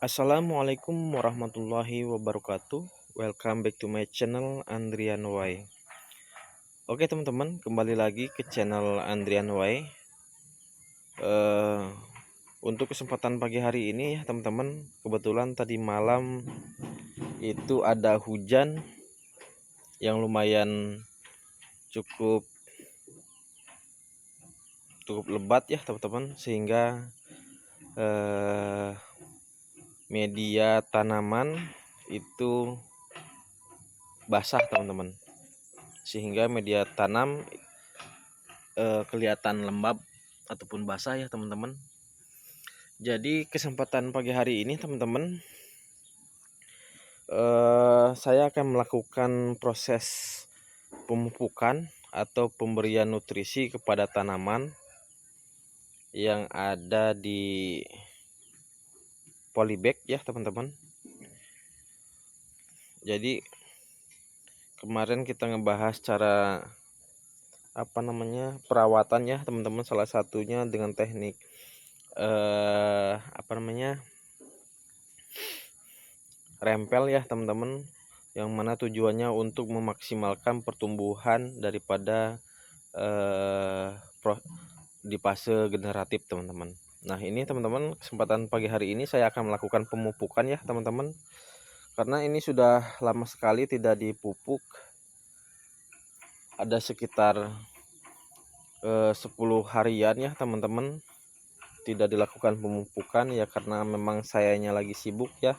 Assalamualaikum warahmatullahi wabarakatuh. Welcome back to my channel Andrian Y. Oke teman-teman, kembali lagi ke channel Andrian Y. Untuk kesempatan pagi hari ini ya teman-teman, kebetulan tadi malam itu ada hujan yang lumayan cukup lebat ya teman-teman, sehingga media tanaman itu basah teman-teman, sehingga media tanam kelihatan lembab ataupun basah ya teman-teman. Jadi kesempatan pagi hari ini teman-teman, saya akan melakukan proses pemupukan atau pemberian nutrisi kepada tanaman yang ada di polybag ya teman-teman. Jadi kemarin kita ngebahas cara perawatan ya teman-teman, salah satunya dengan teknik rempel ya teman-teman, yang mana tujuannya untuk memaksimalkan pertumbuhan daripada di fase generatif teman-teman. Nah ini teman-teman, kesempatan pagi hari ini saya akan melakukan pemupukan ya teman-teman, karena ini sudah lama sekali tidak dipupuk, ada sekitar 10 harian ya teman-teman tidak dilakukan pemupukan ya, karena memang sayanya lagi sibuk ya.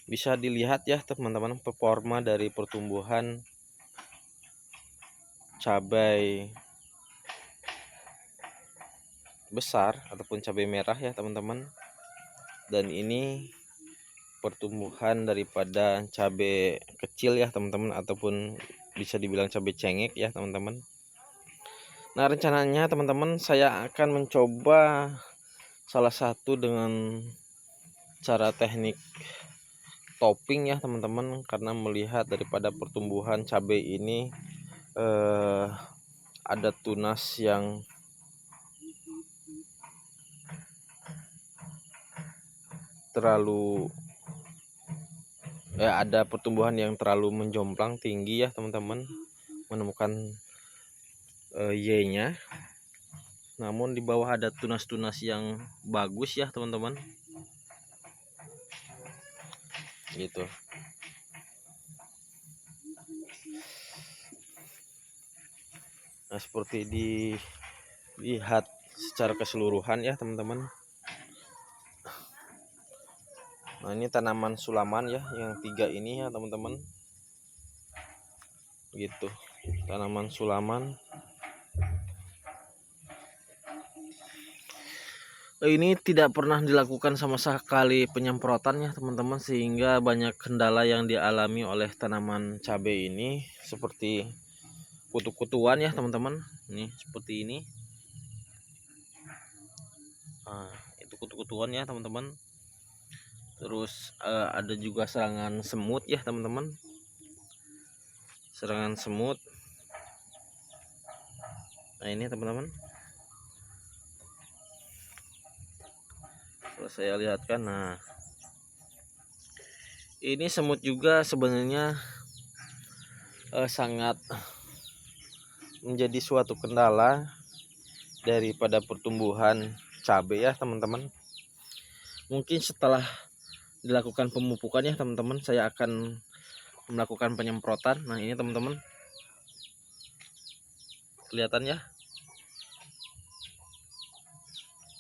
Bisa dilihat ya teman-teman, performa dari pertumbuhan cabai besar ataupun cabai merah ya teman-teman. Dan ini pertumbuhan daripada cabai kecil ya teman-teman, ataupun bisa dibilang cabai cengek ya teman-teman. Nah rencananya teman-teman, saya akan mencoba salah satu dengan cara teknik topping ya teman-teman, karena melihat daripada pertumbuhan cabai ini ada tunas yang ada pertumbuhan yang terlalu menjomplang tinggi ya teman-teman, menemukan Y-nya, namun di bawah ada tunas-tunas yang bagus ya teman-teman, gitu. Nah seperti dilihat secara keseluruhan ya teman-teman. Nah ini tanaman sulaman ya, yang 3 ini ya teman-teman, gitu. Tanaman sulaman ini tidak pernah dilakukan sama sekali penyemprotan ya teman-teman, sehingga banyak kendala yang dialami oleh tanaman cabai ini, seperti kutu-kutuan ya teman-teman. Ini seperti ini. Nah, itu kutu-kutuan ya teman-teman. Terus ada juga serangan semut ya teman-teman, serangan semut. Nah ini teman-teman, kalau saya lihatkan, nah ini semut juga sebenarnya sangat menjadi suatu kendala daripada pertumbuhan cabai ya teman-teman. Mungkin setelah dilakukan pemupukan ya teman-teman, saya akan melakukan penyemprotan. Nah ini teman-teman, kelihatan ya,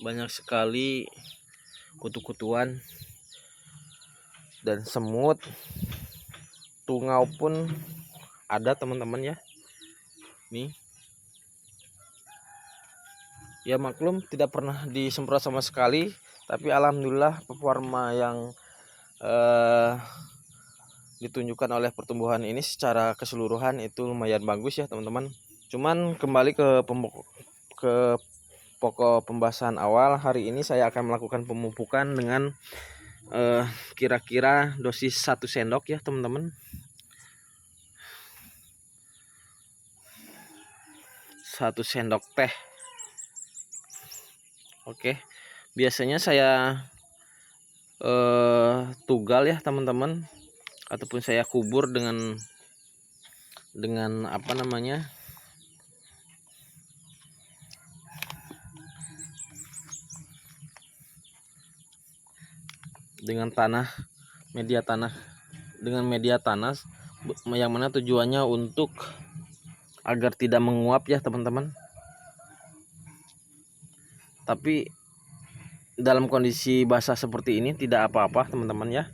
banyak sekali kutu-kutuan dan semut, tungau pun ada teman-teman ya. Nih ya, maklum tidak pernah disemprot sama sekali, tapi alhamdulillah performa yang ditunjukkan oleh pertumbuhan ini secara keseluruhan itu lumayan bagus ya teman-teman. Cuman kembali ke pokok pembahasan awal, hari ini saya akan melakukan pemupukan dengan kira-kira dosis 1 sendok ya teman-teman. 1 sendok teh Oke, biasanya saya tugal ya teman-teman, ataupun saya kubur dengan apa namanya, dengan media tanah yang mana tujuannya untuk agar tidak menguap ya teman-teman. Tapi dalam kondisi basah seperti ini tidak apa-apa teman-teman ya,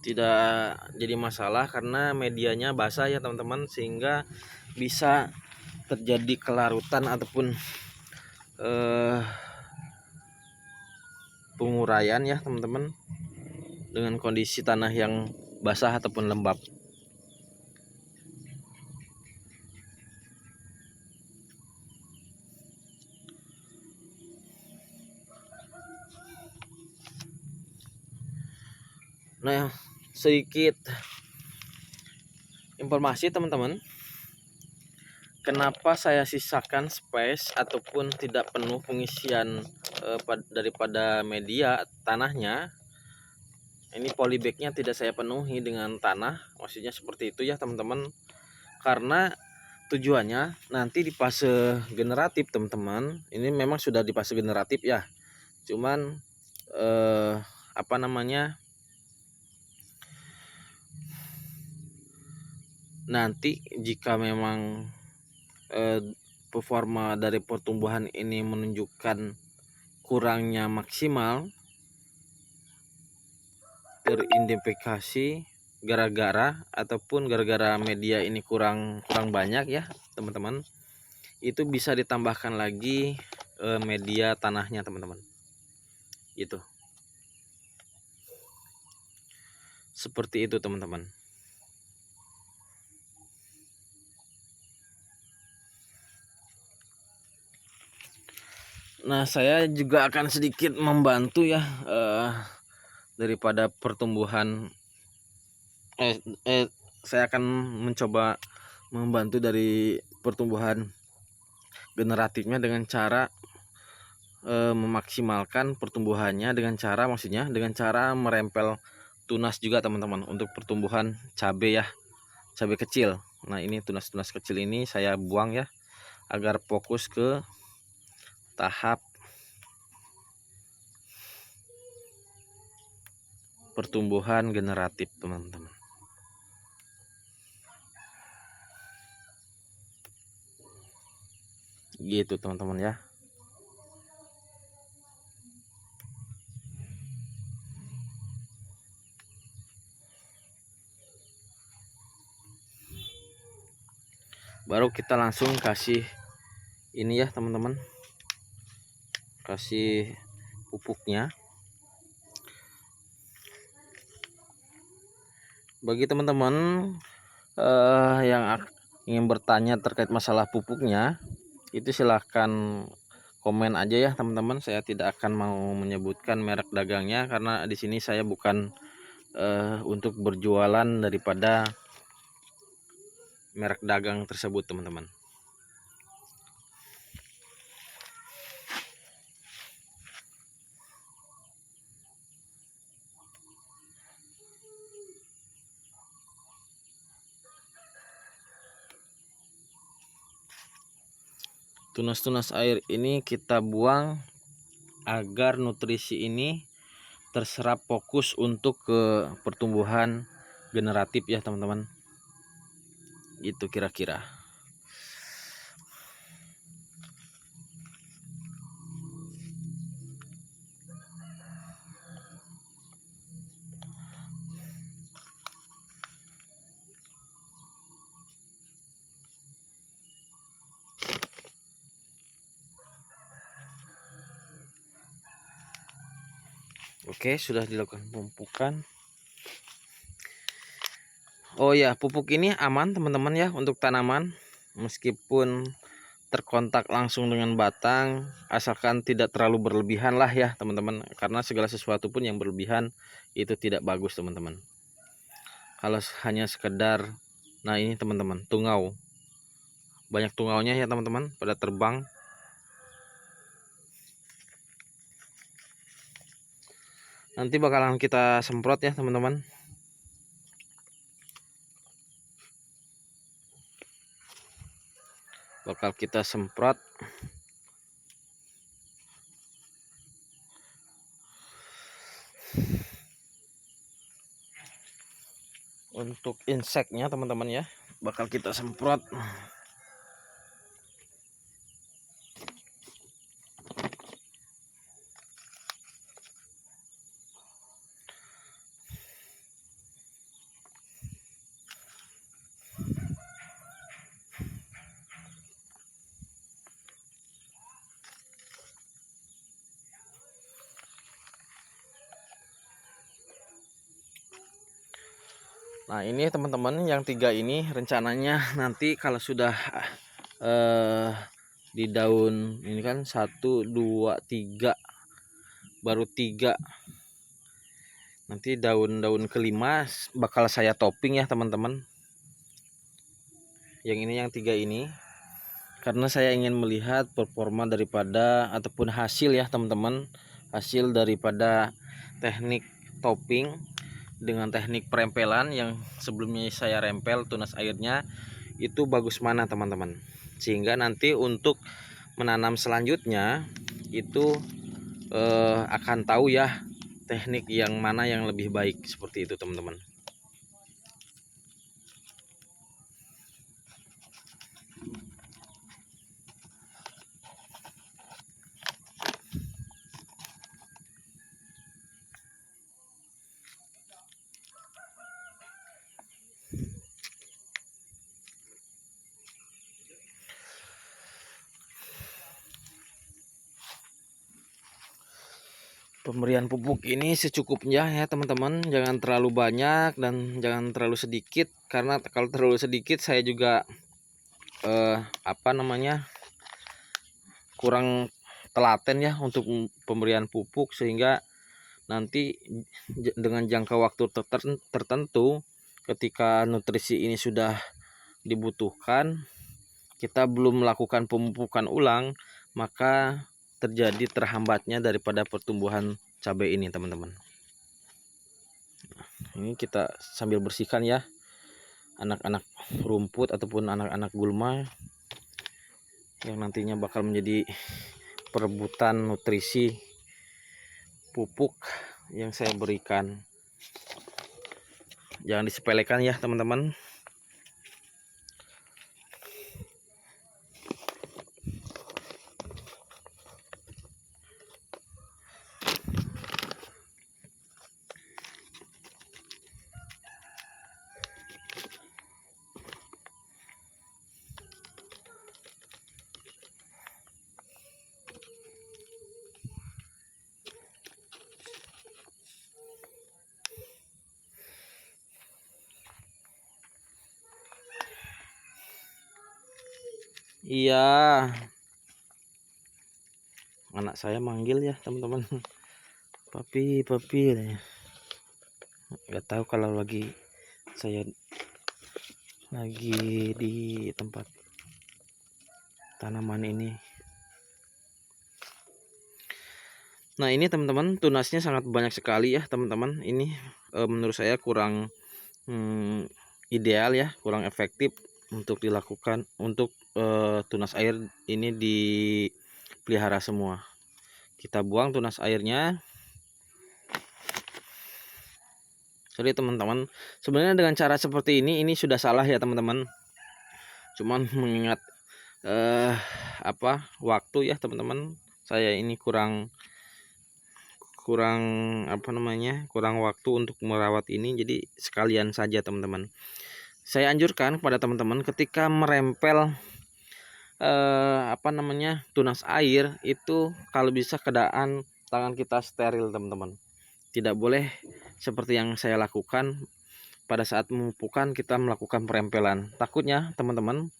tidak jadi masalah karena medianya basah ya teman-teman, sehingga bisa terjadi kelarutan ataupun penguraian ya teman-teman dengan kondisi tanah yang basah ataupun lembab. Nah, sedikit informasi teman-teman, kenapa saya sisakan space ataupun tidak penuh pengisian daripada media tanahnya. Ini polybagnya tidak saya penuhi dengan tanah, maksudnya seperti itu ya teman-teman, karena tujuannya nanti di fase generatif teman-teman. Ini memang sudah di fase generatif ya, cuman apa namanya, nanti jika memang performa dari pertumbuhan ini menunjukkan kurangnya maksimal, teridentifikasi gara-gara media ini kurang banyak ya teman-teman, itu bisa ditambahkan lagi media tanahnya teman-teman. Itu seperti itu teman-teman. Nah, saya juga akan sedikit membantu ya daripada pertumbuhan saya akan mencoba membantu dari pertumbuhan generatifnya dengan cara memaksimalkan pertumbuhannya maksudnya dengan cara merempel tunas juga teman-teman untuk pertumbuhan cabai ya, cabai kecil. Nah, ini tunas-tunas kecil ini saya buang ya agar fokus ke tahap pertumbuhan generatif teman-teman. Gitu teman-teman ya. Baru kita langsung kasih ini ya teman-teman, kasih pupuknya. Bagi teman-teman yang ingin bertanya terkait masalah pupuknya, itu silahkan komen aja ya teman-teman. Saya tidak akan mau menyebutkan merek dagangnya karena di sini saya bukan untuk berjualan daripada merek dagang tersebut teman-teman. Tunas-tunas air ini kita buang agar nutrisi ini terserap fokus untuk ke pertumbuhan generatif ya teman-teman. Itu kira-kira. Oke, sudah dilakukan pemupukan. Oh ya, pupuk ini aman teman-teman ya untuk tanaman, meskipun terkontak langsung dengan batang, asalkan tidak terlalu berlebihan lah ya teman-teman, karena segala sesuatu pun yang berlebihan itu tidak bagus teman-teman. Kalau hanya sekedar, nah ini teman-teman, tungau, banyak tungaunya ya teman-teman pada terbang. Nanti bakalan kita semprot ya teman-teman. Bakal kita semprot untuk inseknya teman-teman ya. Bakal kita semprot. Nah ini teman-teman yang 3 ini rencananya nanti kalau sudah di daun ini kan 1, 2, 3 baru 3, nanti daun-daun kelima bakal saya topping ya teman-teman. Yang ini yang 3 ini karena saya ingin melihat performa daripada ataupun hasil ya teman-teman, hasil daripada teknik topping dengan teknik perempelan yang sebelumnya saya rempel tunas airnya itu bagus mana teman-teman, sehingga nanti untuk menanam selanjutnya itu akan tahu ya teknik yang mana yang lebih baik, seperti itu teman-teman. Pemberian pupuk ini secukupnya ya teman-teman, jangan terlalu banyak dan jangan terlalu sedikit, karena kalau terlalu sedikit saya juga kurang telaten ya untuk pemberian pupuk, sehingga nanti dengan jangka waktu tertentu ketika nutrisi ini sudah dibutuhkan, kita belum melakukan pemupukan ulang, maka terjadi terhambatnya daripada pertumbuhan cabai ini teman-teman. Ini kita sambil bersihkan ya anak-anak rumput ataupun anak-anak gulma yang nantinya bakal menjadi perebutan nutrisi pupuk yang saya berikan. Jangan disepelekan ya teman-teman. Iya, anak saya manggil ya teman-teman. Papi, papi, nggak tahu kalau lagi saya lagi di tempat tanaman ini. Nah ini teman-teman, tunasnya sangat banyak sekali ya teman-teman. Ini menurut saya kurang ideal ya, kurang efektif untuk dilakukan untuk tunas air ini dipelihara semua. Kita buang tunas airnya. Jadi teman-teman, sebenarnya dengan cara seperti ini sudah salah ya teman-teman. Cuman mengingat waktu ya teman-teman, saya ini kurang kurang waktu untuk merawat ini, jadi sekalian saja teman-teman. Saya anjurkan kepada teman-teman ketika merempel tunas air itu kalau bisa keadaan tangan kita steril teman-teman. Tidak boleh seperti yang saya lakukan pada saat memupukan kita melakukan perempelan. Takutnya teman-teman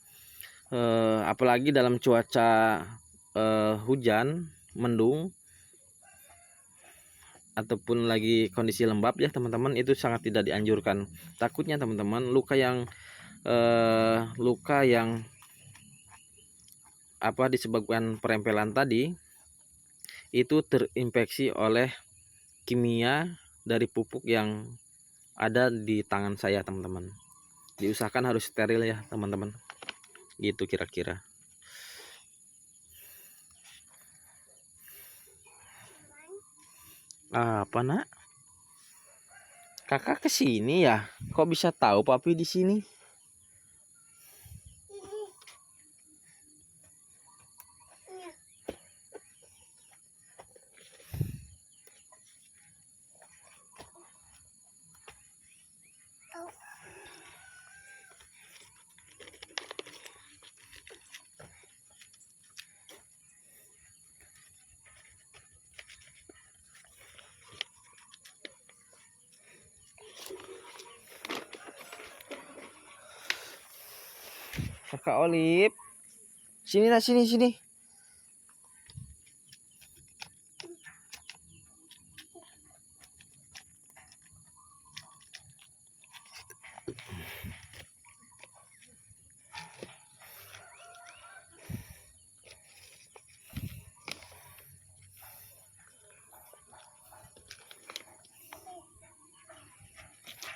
apalagi dalam cuaca hujan, mendung ataupun lagi kondisi lembab ya teman-teman, itu sangat tidak dianjurkan. Takutnya teman-teman luka yang disebabkan perempelan tadi itu terinfeksi oleh kimia dari pupuk yang ada di tangan saya, teman-teman. Diusahakan harus steril ya, teman-teman. Gitu kira-kira. Apa, Nak? Kakak kesini ya? Kok bisa tahu papi di sini? Kakak Olip, sini lah, sini.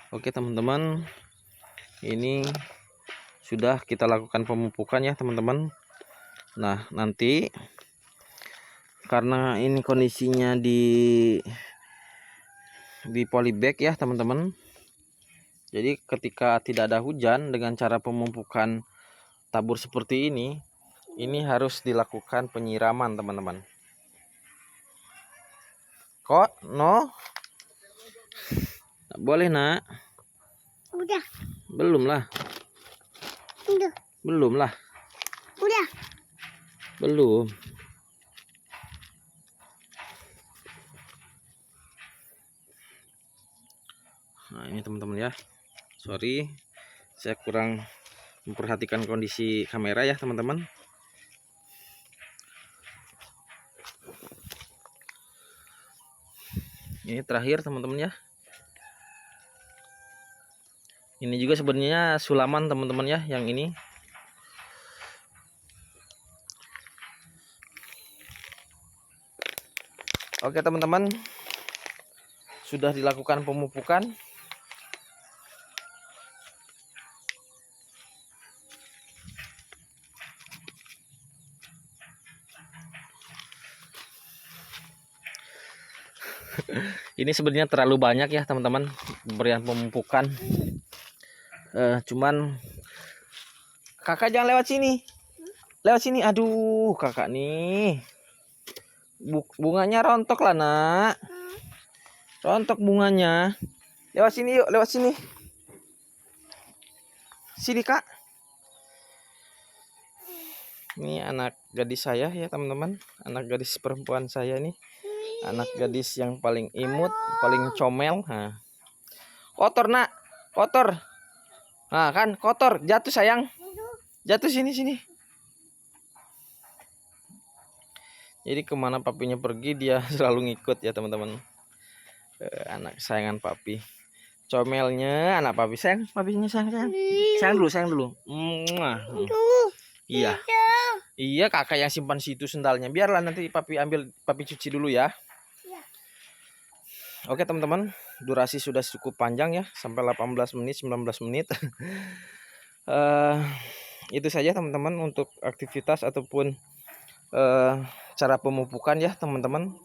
Oke teman-teman, ini sudah kita lakukan pemupukan ya teman-teman. Nah nanti karena ini kondisinya di polybag ya teman-teman. Jadi ketika tidak ada hujan, dengan cara pemupukan tabur seperti ini harus dilakukan penyiraman teman-teman. Kok no? Boleh nak? Udah. Belum lah. Udah. Belum lah. Udah. Belum. Nah ini teman-teman ya. Sorry, saya kurang memperhatikan kondisi kamera ya teman-teman. Ini terakhir teman-teman ya. Ini juga sebenarnya sulaman teman-teman ya, yang ini. Oke teman-teman, sudah dilakukan pemupukan. Ini sebenarnya terlalu banyak ya teman-teman pemberian pemupukan. Cuman kakak jangan lewat sini. Lewat sini. Aduh, kakak nih. Bunganya rontok lah, Nak. Rontok bunganya. Lewat sini yuk, lewat sini. Sini, Kak. Ini anak gadis saya ya, teman-teman. Anak gadis perempuan saya nih. Anak gadis yang paling imut, paling comel. Nah. Kotor, Nak. Kotor. Nah, kan kotor. Jatuh, sayang. Jatuh sini. Jadi kemana papinya pergi dia selalu ngikut ya teman-teman. Anak kesayangan papi. Comelnya anak papi. Sayang, papinya sayang. Sayang dulu. Iya. Iya, kakak yang simpan situ sendalnya. Biarlah nanti papi ambil, papi cuci dulu ya. Oke teman-teman, durasi sudah cukup panjang ya, sampai 18 menit, 19 menit. Itu saja teman-teman untuk aktivitas ataupun cara pemupukan ya teman-teman.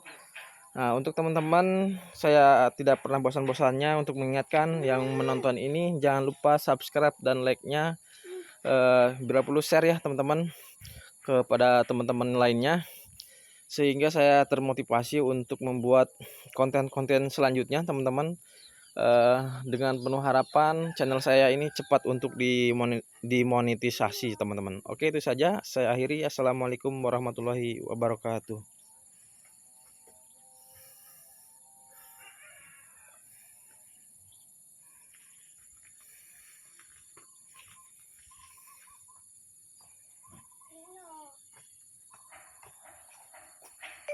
Nah untuk teman-teman, saya tidak pernah bosan-bosannya untuk mengingatkan yang menonton ini, jangan lupa subscribe dan like-nya, bila perlu share ya teman-teman kepada teman-teman lainnya, sehingga saya termotivasi untuk membuat konten-konten selanjutnya teman-teman. Dengan penuh harapan channel saya ini cepat untuk dimonetisasi teman-teman. Oke, itu saja saya akhiri. Assalamualaikum warahmatullahi wabarakatuh.